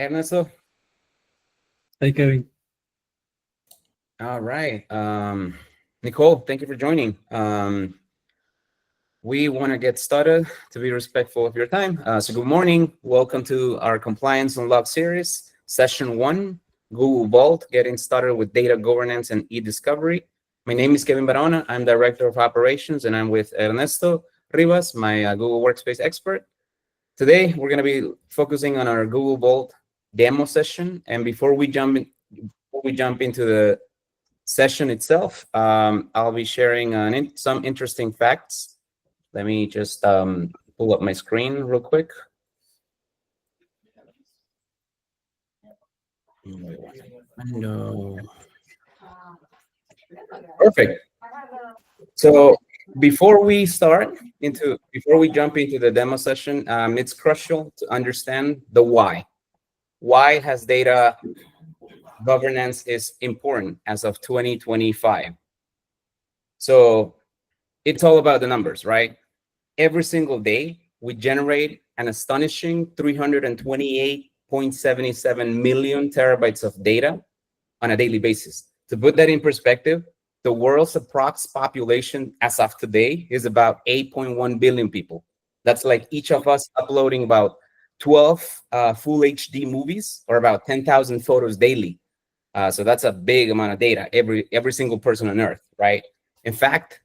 Ernesto. Hey, Kevin. All right. Nicole, thank you for joining. We want to get started to be respectful of your time. So good morning. Welcome to our Compliance Unlocked series, session 1, Google Vault, getting started with data governance and eDiscovery. My name is Kevin Barona. I'm Director of Operations, and I'm with Ernesto Rivas, my Google Workspace expert. Today, we're going to be focusing on our Google Vault demo session. And before we jump into the session itself, I'll be sharing some interesting facts. Let me just pull up my screen real quick. No. Perfect. So before we jump into the demo session, it's crucial to understand the why. Why has data governance is important as of 2025? So it's all about the numbers, right? Every single day, we generate an astonishing 328.77 million terabytes of data on a daily basis. To put that in perspective, the world's approx population as of today is about 8.1 billion people. That's like each of us uploading about 12 full HD movies or about 10,000 photos daily. So that's a big amount of data, every single person on Earth, right? In fact,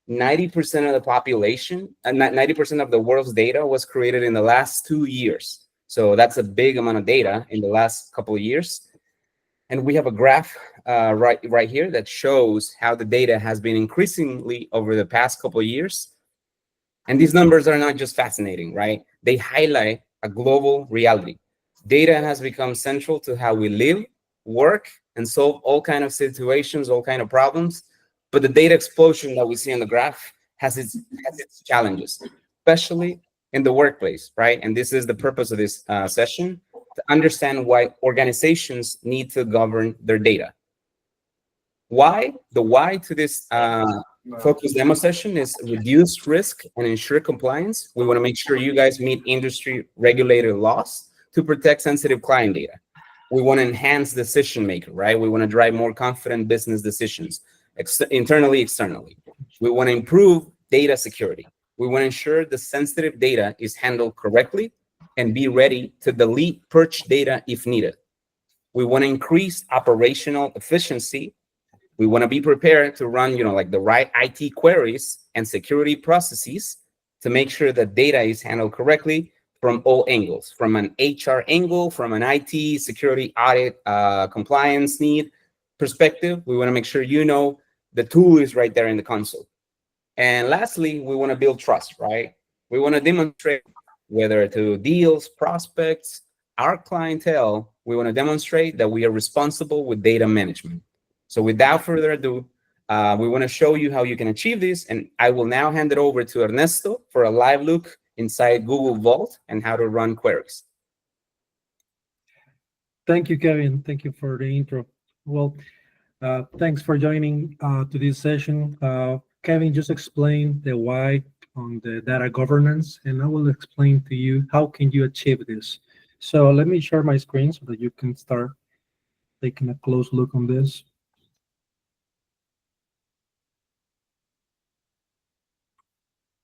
90% of the population and 90% of the world's data was created in the last 2 years. So that's a big amount of data in the last couple of years. And we have a graph right here that shows how the data has been increasingly over the past couple of years. And these numbers are not just fascinating, right? They highlight a global reality. Data has become central to how we live, work, and solve all kinds of situations, all kinds of problems. But the data explosion that we see on the graph has its challenges, especially in the workplace, right? And this is the purpose of this session, to understand why organizations need to govern their data. Why? The why to this focus demo session is reduce risk and ensure compliance. We want to make sure you guys meet industry regulated laws to protect sensitive client data. We want to enhance decision making, right? We want to drive more confident business decisions. Internally, externally. We want to improve data security. We want to ensure the sensitive data is handled correctly and be ready to delete purge data if needed. We want to increase operational efficiency. We want to be prepared to run, like the right IT queries and security processes to make sure that data is handled correctly from all angles, from an HR angle, from an IT security audit compliance need perspective. We want to make sure the tool is right there in the console. And lastly, we want to build trust, right? We want to demonstrate, whether to deals, prospects, our clientele, we want to demonstrate that we are responsible with data management. So without further ado, we want to show you how you can achieve this. And I will now hand it over to Ernesto for a live look inside Google Vault and how to run queries. Thank you, Kevin. Thank you for the intro. Well, thanks for joining to this session. Kevin just explained the why on the data governance, and I will explain to you how can you achieve this. So let me share my screen so that you can start taking a close look on this.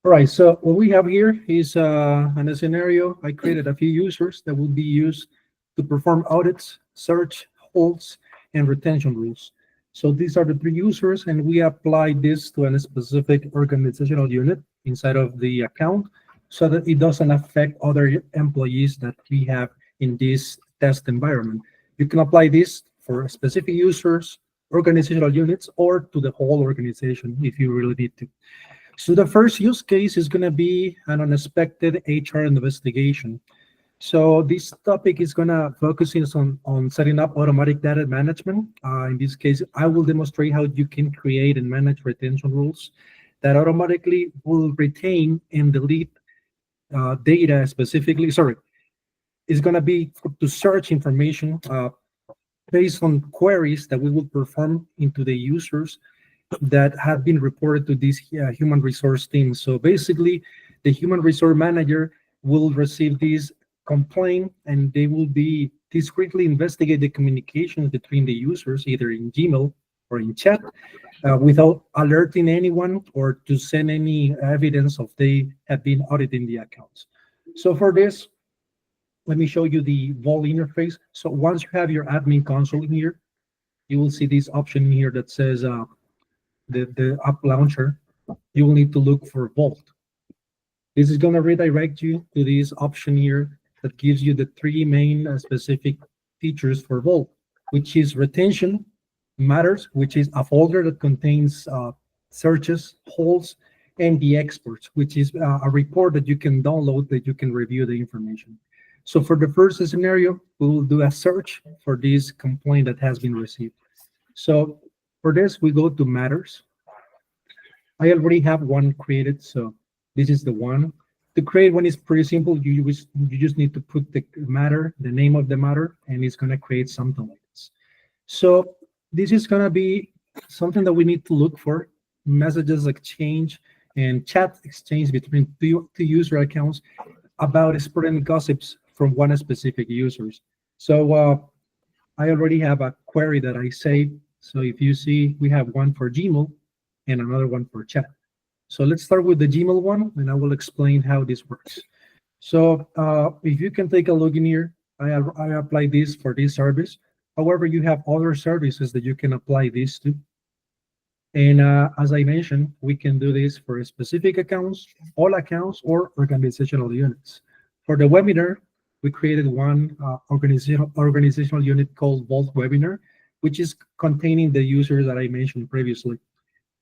All right, so what we have here is in a scenario, I created a few users that will be used to perform audits, search, holds, and retention rules. So these are the 3 users, and we apply this to a specific organizational unit inside of the account so that it doesn't affect other employees that we have in this test environment. You can apply this for specific users, organizational units, or to the whole organization if you really need to. So the first use case is going to be an unexpected HR investigation. So this topic is going to focus on setting up automatic data management. In this case, I will demonstrate how you can create and manage retention rules that automatically will retain and delete data specifically. Sorry, it's going to be to search information based on queries that we will perform into the users that have been reported to this human resource team. So basically, the human resource manager will receive this complaint, and they will be discreetly investigate the communications between the users, either in Gmail or in chat, without alerting anyone or to send any evidence of they have been auditing the accounts. So for this, let me show you the Vault interface. So once you have your admin console in here, you will see this option here that says the app launcher. You will need to look for Vault. This is going to redirect you to this option here that gives you the three main specific features for Vault, which is retention, matters, which is a folder that contains searches, holds, and the exports, which is a report that you can download that you can review the information. So for the first scenario, we will do a search for this complaint that has been received. So for this, we go to matters. I already have one created, so this is the one. To create one is pretty simple. You just need to put the matter, the name of the matter, and it's going to create something like this. So this is going to be something that we need to look for: messages exchange and chat exchange between two user accounts about spreading gossips from one specific users. So I already have a query that I saved. So if you see, we have one for Gmail and another one for chat. So let's start with the Gmail one, and I will explain how this works. So if you can take a look in here, I apply this for this service. However, you have other services that you can apply this to. And as I mentioned, we can do this for specific accounts, all accounts, or organizational units. For the webinar, we created one organizational unit called Vault Webinar, which is containing the users that I mentioned previously.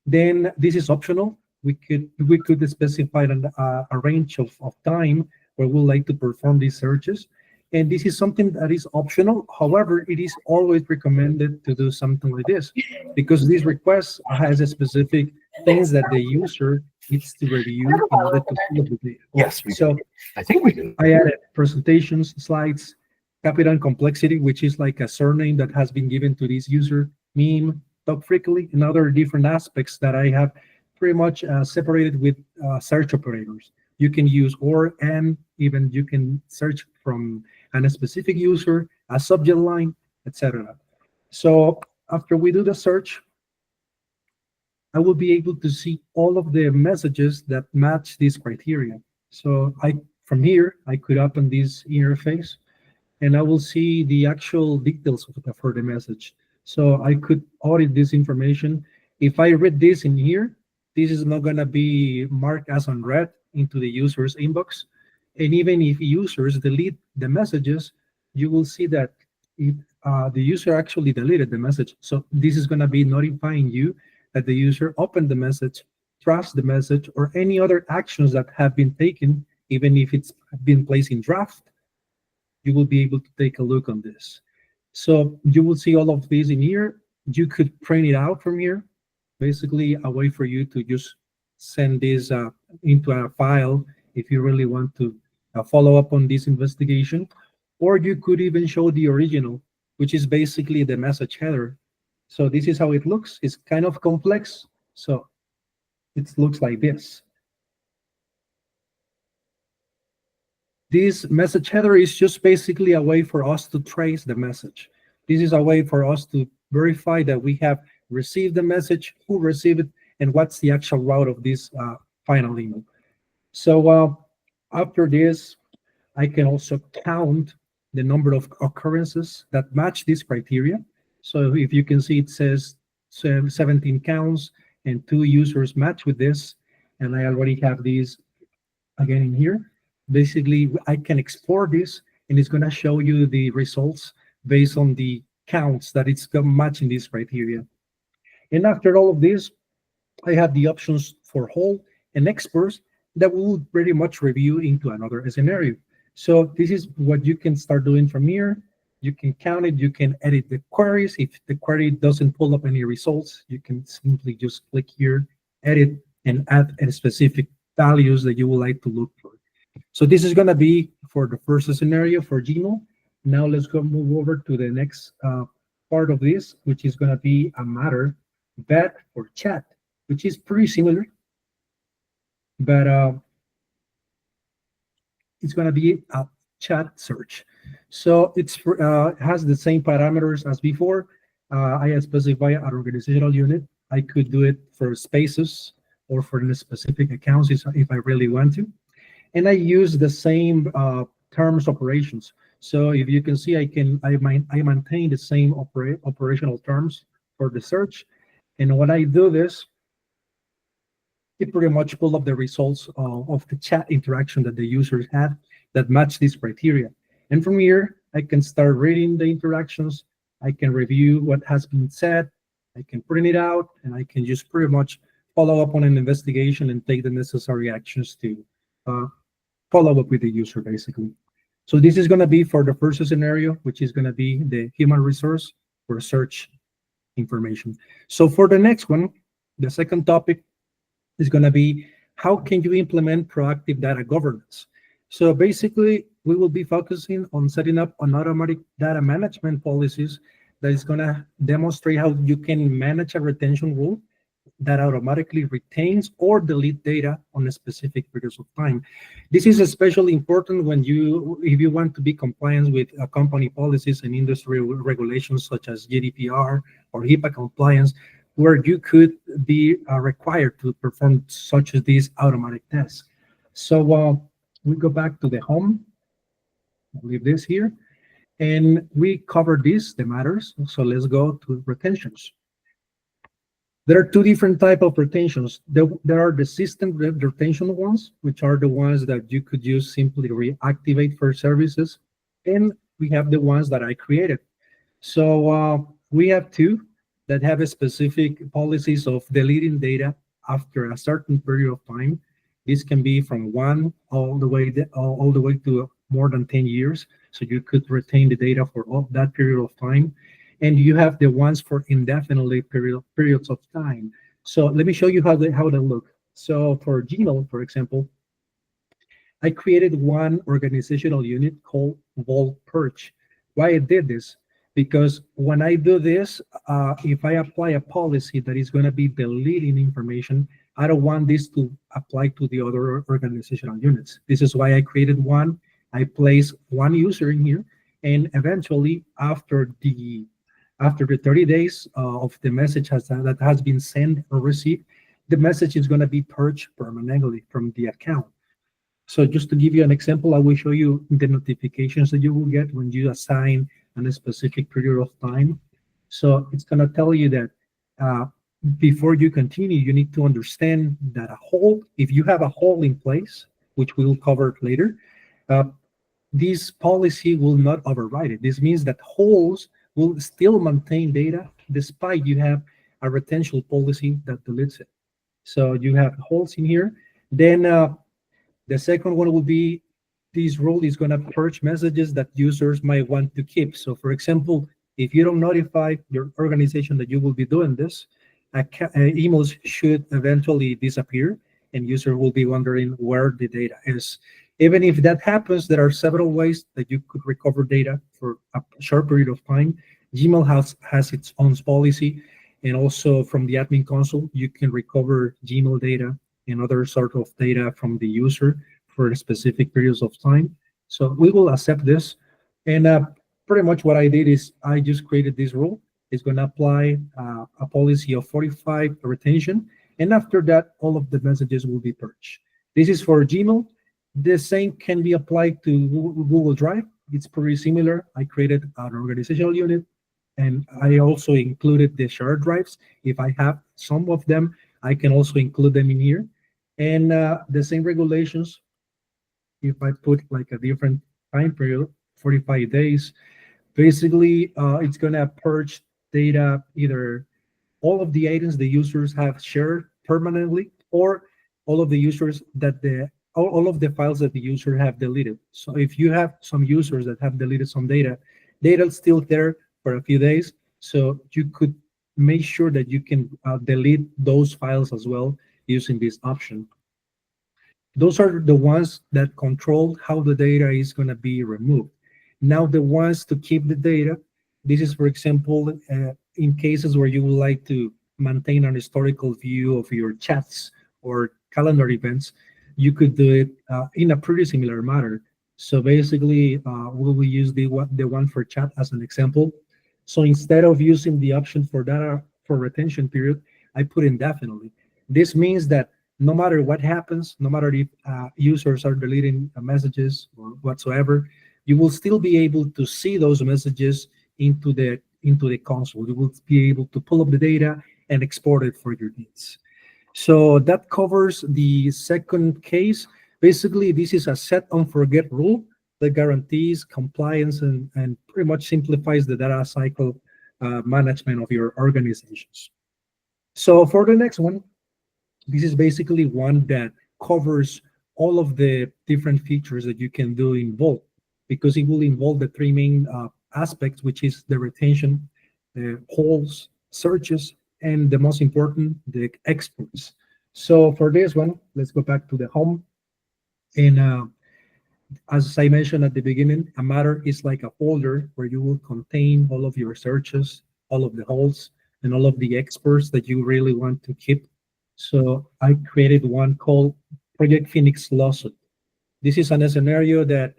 Then this is optional. We could specify a range of time where we like to perform these searches. And this is something that is optional. However, it is always recommended to do something like this, because this request has a specific things that the user needs to review in order to fill the data. Yes, we So do. I think we do. I added presentations, slides, capital and complexity, which is like a surname that has been given to this user, meme, talk frequently, and other different aspects that I have pretty much separated with search operators. You can use or, and even you can search from a specific user, a subject line, etc. So after we do the search, I will be able to see all of the messages that match this criteria. So from here, I could open this interface and I will see the actual details for the message. So I could audit this information. If I read this in here, this is not going to be marked as unread into the user's inbox. And even if users delete the messages, you will see that the user actually deleted the message. So this is going to be notifying you that the user opened the message, traced the message, or any other actions that have been taken, even if it's been placed in draft. You will be able to take a look on this. So you will see all of these in here. You could print it out from here. Basically, a way for you to just send this into a file if you really want to follow up on this investigation. Or you could even show the original, which is basically the message header. So this is how it looks. It's kind of complex. So it looks like this. This message header is just basically a way for us to trace the message. This is a way for us to verify that we have received the message, who received it, and what's the actual route of this final email. So after this, I can also count the number of occurrences that match this criteria. So if you can see, it says 17 counts and 2 users match with this, and I already have these again in here. Basically, I can export this, and it's going to show you the results based on the counts that it's matching this criteria. And after all of this, I have the options for whole and experts that will pretty much review into another scenario. So this is what you can start doing from here. You can count it, you can edit the queries. If the query doesn't pull up any results, you can simply just click here, edit, and add any specific values that you would like to look for. So this is going to be for the first scenario for Gmail. Now let's go move over to the next part of this, which is going to be a matter vet for chat, which is pretty similar, but it's going to be a chat search. So has the same parameters as before. I specify an organizational unit. I could do it for spaces or for the specific accounts if I really want to. And I use the same terms operations. So if you can see, I maintain the same operational terms for the search. And when I do this, it pretty much pull up the results of the chat interaction that the users had that match these criteria. And from here, I can start reading the interactions. I can review what has been said. I can print it out, and I can just pretty much follow up on an investigation and take the necessary actions to uh, follow up with the user, basically. So this is going to be for the first scenario, which is going to be the human resource for search information. So for the next one, the second topic is going to be how can you implement proactive data governance? So basically, we will be focusing on setting up an automatic data management policies that is going to demonstrate how you can manage a retention rule that automatically retains or delete data on a specific periods of time. This is especially important if you want to be compliant with company policies and industry regulations such as GDPR or HIPAA compliance, where you could be required to perform such as these automatic tests. So we go back to the home. I'll leave this here. And we covered the matters. So let's go to retentions. There are two different types of retentions. There are the system retention ones, which are the ones that you could use simply reactivate for services. And we have the ones that I created. So we have two that have a specific policies of deleting data after a certain period of time. This can be from one all the way to more than 10 years. So you could retain the data for all that period of time. And you have the ones for indefinitely periods of time. So let me show you how they look. So for Gmail, for example, I created one organizational unit called Vault Purge. Why I did this? Because when I do this, if I apply a policy that is going to be deleting information, I don't want this to apply to the other organizational units. This is why I created one. I place one user in here, and eventually after the 30 days of the message that has been sent or received, the message is going to be purged permanently from the account. So just to give you an example, I will show you the notifications that you will get when you assign a specific period of time. So it's going to tell you that before you continue, you need to understand that if you have a hold in place, which we will cover later, this policy will not override it. This means that holds will still maintain data despite you have a retention policy that deletes it. So you have holds in here. Then the second one will be this rule is going to purge messages that users might want to keep. So for example, if you don't notify your organization that you will be doing this, emails should eventually disappear and user will be wondering where the data is. Even if that happens, there are several ways that you could recover data for a short period of time. Gmail has its own policy, and also from the admin console, you can recover Gmail data and other sort of data from the user for specific periods of time. So we will accept this. And pretty much what I did is I just created this rule. It's going to apply a policy of 45 retention. And after that, all of the messages will be purged. This is for Gmail. The same can be applied to Google Drive. It's pretty similar. I created an organizational unit, and I also included the shared drives. If I have some of them, I can also include them in here. And the same regulations, if I put like a different time period, 45 days, basically it's going to purge data, either all of the items the users have shared permanently, or all of the users that all of the files that the user have deleted. So if you have some users that have deleted some data is still there for a few days. So you could make sure that you can delete those files as well using this option. Those are the ones that control how the data is going to be removed. Now the ones to keep the data, this is, for example, in cases where you would like to maintain an historical view of your chats or calendar events, you could do it in a pretty similar manner. So basically, we will use the one for chat as an example. So instead of using the option for data for retention period, I put indefinitely. This means that no matter what happens, no matter if users are deleting messages or whatsoever, you will still be able to see those messages into the console. You will be able to pull up the data and export it for your needs. So that covers the second case. Basically, this is a set and forget rule that guarantees compliance and pretty much simplifies the data cycle management of your organizations. So for the next one, this is basically one that covers all of the different features that you can do in Vault, because it will involve the three main aspects, which is the retention, the holds, searches, and the most important, the exports. So for this one, let's go back to the home. And as I mentioned at the beginning, a matter is like a folder where you will contain all of your searches, all of the holds, and all of the exports that you really want to keep. So I created one called Project Phoenix Lawsuit. This is a scenario that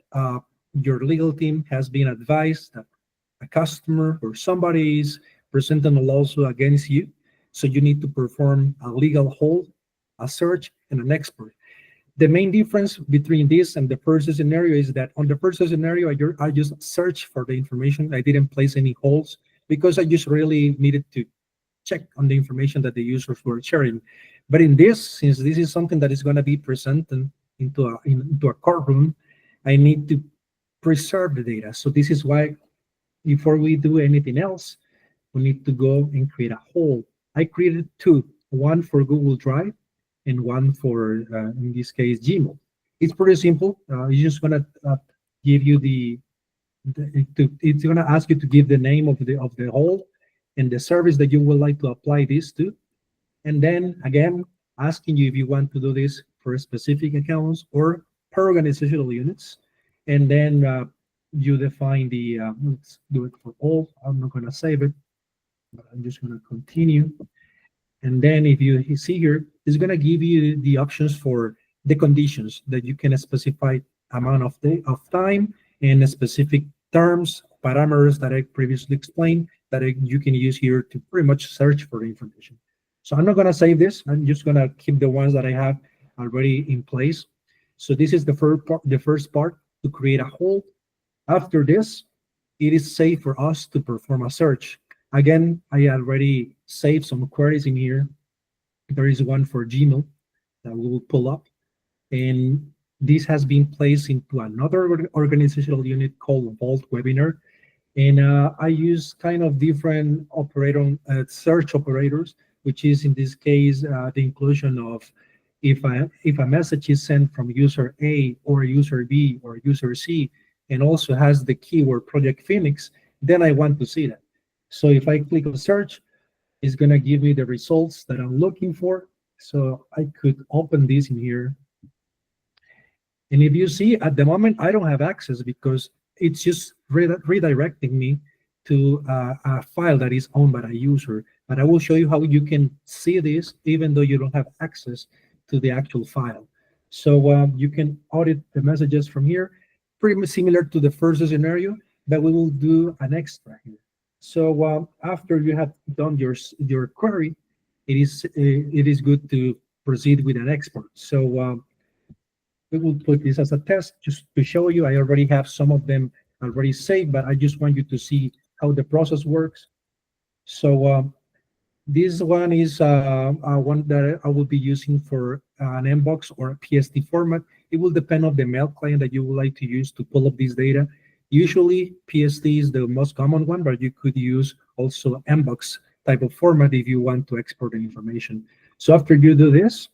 your legal team has been advised that a customer or somebody is presenting a lawsuit against you. So you need to perform a legal hold, a search, and an export. The main difference between this and the first scenario is that on the first scenario, I just searched for the information. I didn't place any holds because I just really needed to check on the information that the users were sharing. But in this, since this is something that is going to be presented into a courtroom, I need to preserve the data. So this is why before we do anything else, we need to go and create a hold. I created two, one for Google Drive and one for, in this case, Gmail. It's pretty simple. It's just going to give you it's going to ask you to give the name of the hold and the service that you would like to apply this to. And then again, asking you if you want to do this for specific accounts or per organizational units. And then you define let's do it for all. I'm not going to save it, but I'm just going to continue. And then if you see here, it's going to give you the options for the conditions that you can specify amount of time and specific terms, parameters that I previously explained that you can use here to pretty much search for information. So I'm not going to save this. I'm just going to keep the ones that I have already in place. So this is the first part to create a hold. After this, it is safe for us to perform a search. Again, I already saved some queries in here. There is one for Gmail that we will pull up. And this has been placed into another organizational unit called Vault Webinar. And I use kind of different search operators, which is in this case the inclusion of if a message is sent from user A or user B or user C and also has the keyword Project Phoenix, then I want to see that. So if I click on search, it's going to give me the results that I'm looking for. So I could open this in here. And if you see, at the moment, I don't have access because it's just redirecting me to a file that is owned by a user. But I will show you how you can see this even though you don't have access to the actual file. So you can audit the messages from here, pretty much similar to the first scenario, but we will do an extra here. So after you have done your query, it is good to proceed with an export. So we will put this as a test just to show you. I already have some of them already saved, but I just want you to see how the process works. So this one is one that I will be using for an mbox or a PSD format. It will depend on the mail client that you would like to use to pull up this data. Usually PSD is the most common one, but you could use also mbox type of format if you want to export the information. So after you do this,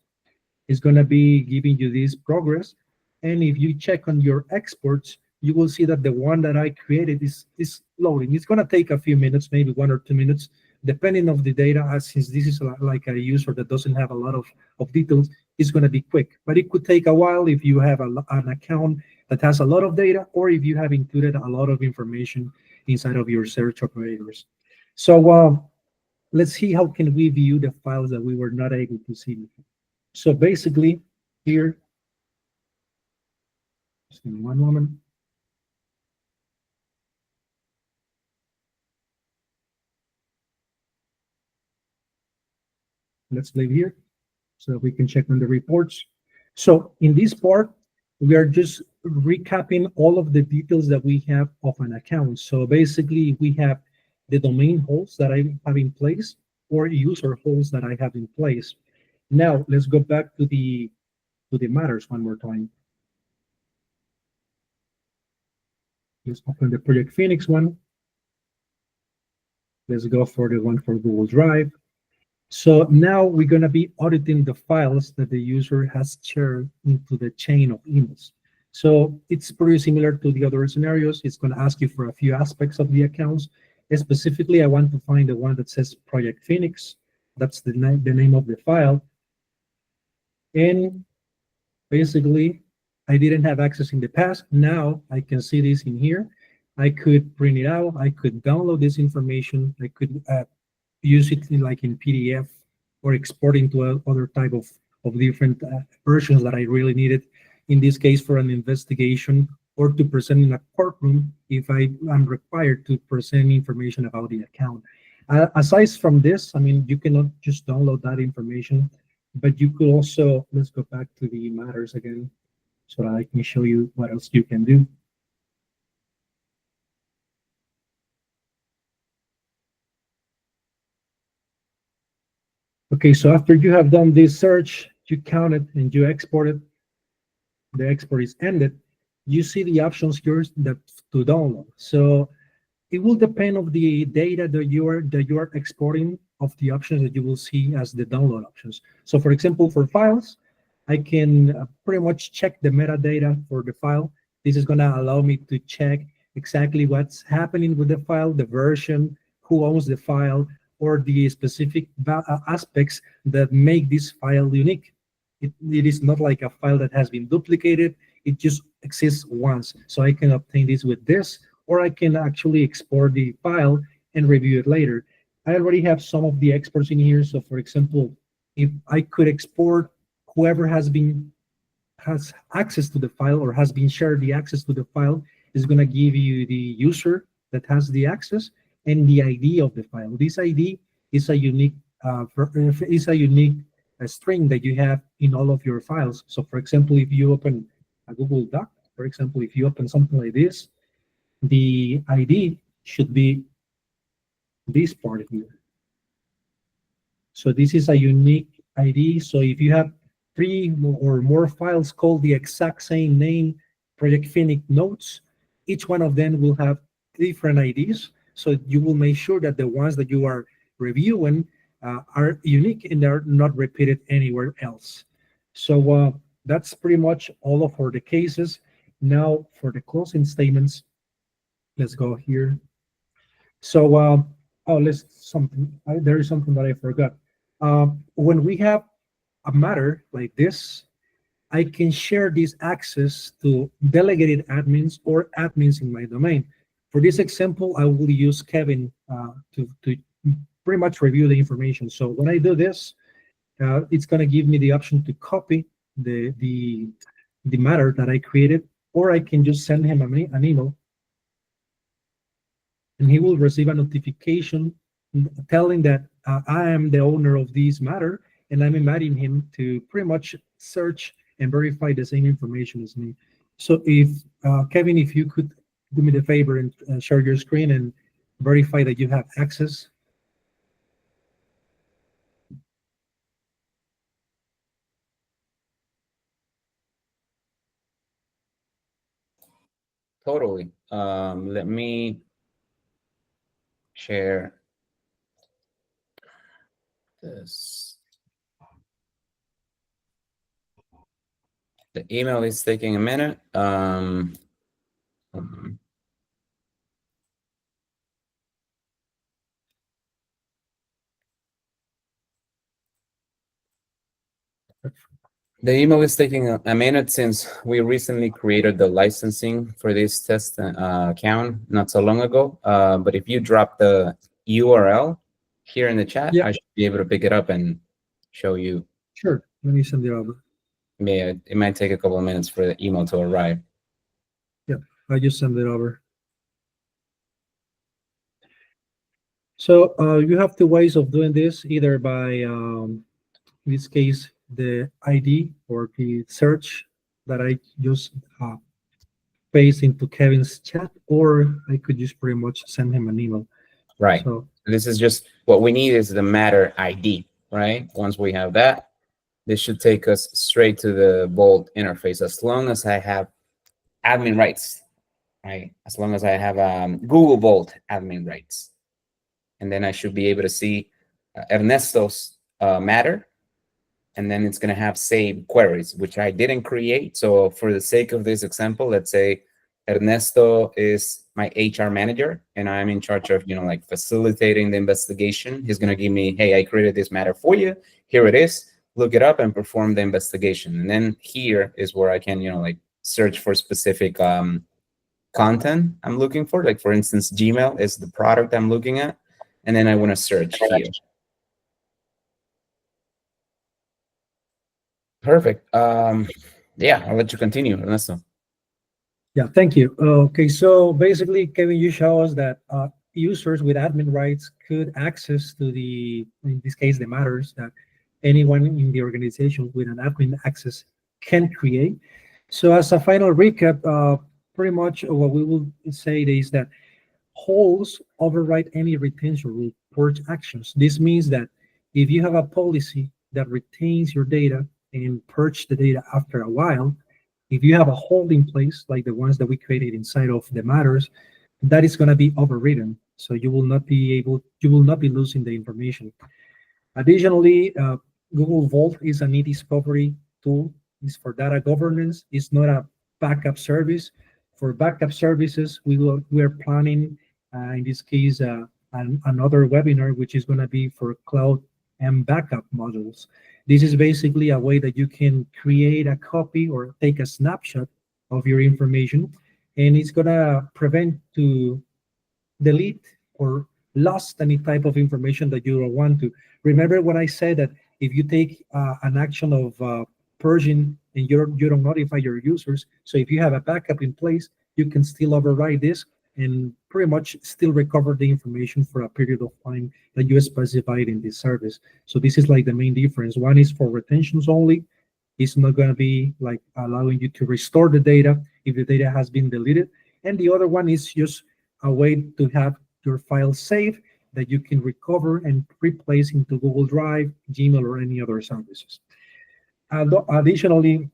it's going to be giving you this progress. And if you check on your exports, you will see that the one that I created is loading. It's going to take a few minutes, maybe 1 or 2 minutes, depending on the data. Since this is like a user that doesn't have a lot of details, it's going to be quick. But it could take a while if you have an account that has a lot of data, or if you have included a lot of information inside of your search operators. So let's see how can we view the files that we were not able to see before. So basically here, Just give me one moment. Let's leave here so we can check on the reports. So in this part, we are just recapping all of the details that we have of an account. So basically, we have the domain hosts that I have in place or user hosts that I have in place. Now, let's go back to the matters one more time. Let's open the Project Phoenix one. Let's go for the one for Google Drive. So now we're going to be auditing the files that the user has shared into the chain of emails. So it's pretty similar to the other scenarios. It's going to ask you for a few aspects of the accounts. Specifically, I want to find the one that says Project Phoenix. That's the name of the file. And basically, I didn't have access in the past. Now I can see this in here. I could print it out. I could download this information. I could use it in PDF or export into other type of different versions that I really needed. In this case, for an investigation or to present in a courtroom if I am required to present information about the account. Aside from this, I mean, you cannot just download that information, but you could also, let's go back to the matters again so that I can show you what else you can do. Okay, so after you have done this search, you count it and you export it, the export is ended, you see the options here that to download. So it will depend on the data that you are exporting of the options that you will see as the download options. So for example, for files, I can pretty much check the metadata for the file. This is going to allow me to check exactly what's happening with the file, the version, who owns the file, or the specific aspects that make this file unique. It is not like a file that has been duplicated. It just exists once. So I can obtain this with this, or I can actually export the file and review it later. I already have some of the exports in here. So for example, if I could export whoever has access to the file or has been shared the access to the file, is going to give you the user that has the access and the ID of the file. This ID is a unique string that you have in all of your files. So for example, if you open a Google Doc, for example, if you open something like this, the ID should be this part here. So this is a unique ID. So if you have 3 or more files called the exact same name, Project Phoenix notes, each one of them will have different IDs. So you will make sure that the ones that you are reviewing are unique and they're not repeated anywhere else. So that's pretty much all of for the cases. Now for the closing statements, let's go here. So there is something that I forgot. When we have a matter like this, I can share this access to delegated admins or admins in my domain. For this example, I will use Kevin to pretty much review the information. So when I do this, it's going to give me the option to copy the matter that I created, or I can just send him an email, and he will receive a notification telling that I am the owner of this matter, and I'm inviting him to pretty much search and verify the same information as me. So if Kevin, if you could do me the favor and share your screen and verify that you have access. Totally. Let me share this. The email is taking a minute. The email is taking a minute since we recently created the licensing for this test account not so long ago. But if you drop the URL here in the chat, Yeah. I should be able to pick it up and show you. Sure, let me send it over. Yeah, it might take a couple of minutes for the email to arrive. I just send it over. So you have two ways of doing this, either by, in this case, the ID or the search that I just paste into Kevin's chat, or I could just pretty much send him an email. Right. So this is just what we need is the matter ID, right? Once we have that, this should take us straight to the Vault interface, as long as I have admin rights, right? As long as I have Google Vault admin rights. And then I should be able to see Ernesto's matter. And then it's going to have saved queries, which I didn't create. So for the sake of this example, let's say Ernesto is my HR manager, and I'm in charge of, like facilitating the investigation. He's going to give me, hey, I created this matter for you. Here it is. Look it up and perform the investigation. And then here is where I can, like search for specific content I'm looking for. Like for instance, Gmail is the product I'm looking at. And then I want to search here. Perfect. Yeah, I'll let you continue, Ernesto. yeah, thank you. Okay, so basically, Kevin, you show us that users with admin rights could access to the, in this case, the matters that anyone in the organization with an admin access can create. So as a final recap, pretty much what we will say is that holes override any retention rule purge actions. This means that if you have a policy that retains your data and purge the data after a while, if you have a hold in place, like the ones that we created inside of the matters, that is going to be overridden. So you will not be losing the information. Additionally, Google Vault is an e-discovery tool. It's for data governance. It's not a backup service. For backup services, we're planning, in this case, another webinar, which is going to be for cloud and backup modules. This is basically a way that you can create a copy or take a snapshot of your information, and it's going to prevent to delete or lost any type of information that you don't want to. Remember when I said that if you take an action of purging and you don't notify your users, so if you have a backup in place, you can still override this and pretty much still recover the information for a period of time that you specified in this service. So this is like the main difference. One is for retentions only. It's not going to be like allowing you to restore the data if the data has been deleted. And the other one is just a way to have your file saved that you can recover and replace into Google Drive, Gmail, or any other services. Additionally,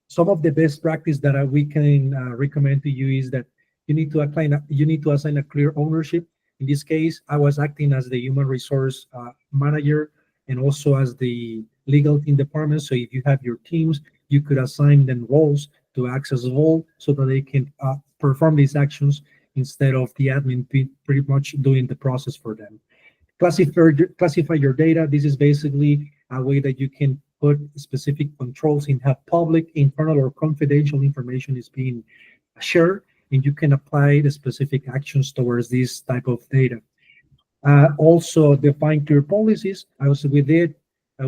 some of the best practice that we can recommend to you is that you need to assign a clear ownership. In this case, I was acting as the human resource manager and also as the legal team department. So if you have your teams, you could assign them roles to access Vault so that they can perform these actions instead of the admin pretty much doing the process for them. Classify your data. This is basically a way that you can put specific controls in how public, internal, or confidential information is being shared, and you can apply the specific actions towards this type of data. Also, define clear policies. As we did,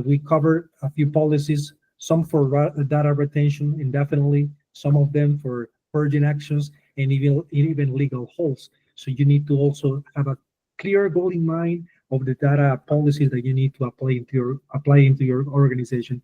we covered a few policies, some for data retention indefinitely, some of them for purging actions, and even legal holds. So you need to also have a clear goal in mind of the data policies that you need to apply into your organization.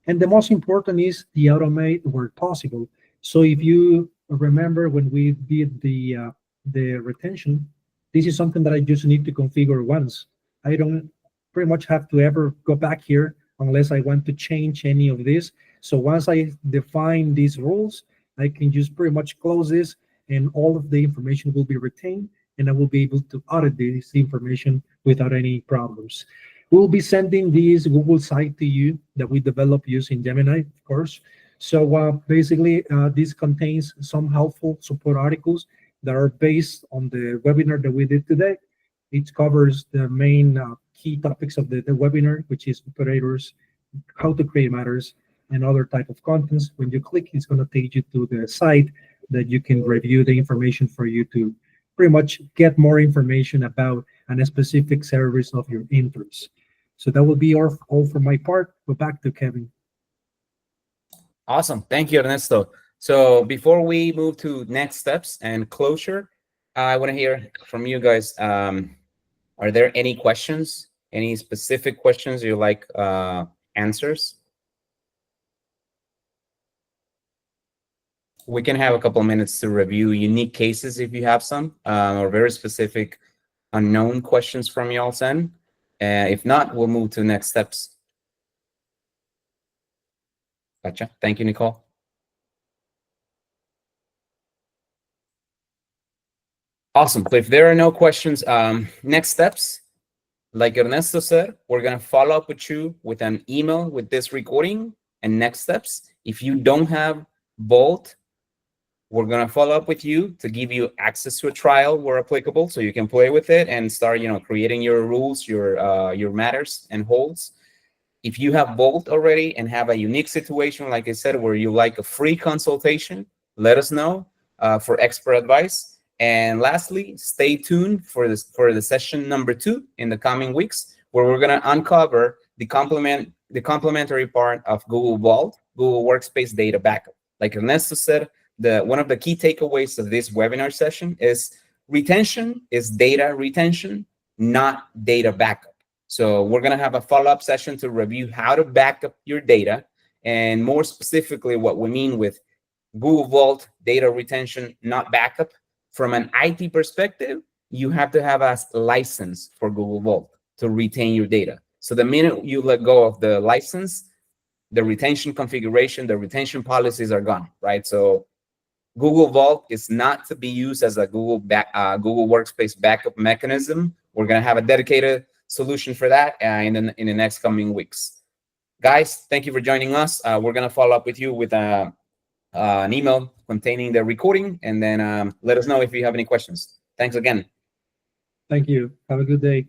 And the most important is the automate where possible. So if you remember when we did the retention, this is something that I just need to configure once. I don't pretty much have to ever go back here unless I want to change any of this. So once I define these rules, I can just pretty much close this and all of the information will be retained and I will be able to audit this information without any problems. We'll be sending this Google site to you that we developed using Gemini, of course. So basically, this contains some helpful support articles that are based on the webinar that we did today. It covers the main key topics of the webinar, which is operators, how to create matters, and other type of contents. When you click, it's going to take you to the site that you can review the information for you to pretty much get more information about a specific service of your interest. So that will be all for my part. Go back to Kevin. Awesome. Thank you, Ernesto. So before we move to next steps and closure, I want to hear from you guys. Are there any questions? Any specific questions you like answers? We can have a couple of minutes to review unique cases if you have some, or very specific unknown questions from y'all send. If not, we'll move to next steps. Gotcha. Thank you, Nicole. Awesome. So if there are no questions, next steps, like Ernesto said, we're going to follow up with you with an email with this recording and next steps. If you don't have Vault, we're going to follow up with you to give you access to a trial where applicable, so you can play with it and start, creating your rules, your matters and holds. If you have Vault already and have a unique situation, like I said, where you like a free consultation, let us know for expert advice. And lastly, stay tuned for the session number 2 in the coming weeks, where we're going to uncover the complementary part of Google Vault, Google Workspace data backup. Like Ernesto said, one of the key takeaways of this webinar session is retention is data retention, not data backup. So we're going to have a follow-up session to review how to back up your data, and more specifically what we mean with Google Vault data retention, not backup. From an IT perspective, you have to have a license for Google Vault to retain your data. So the minute you let go of the license, the retention configuration, the retention policies are gone, right? So Google Vault is not to be used as a Google Workspace backup mechanism. We're going to have a dedicated solution for that in the next coming weeks. Guys, thank you for joining us. We're going to follow up with you with an email containing the recording, and then let us know if you have any questions. Thanks again. Thank you. Have a good day.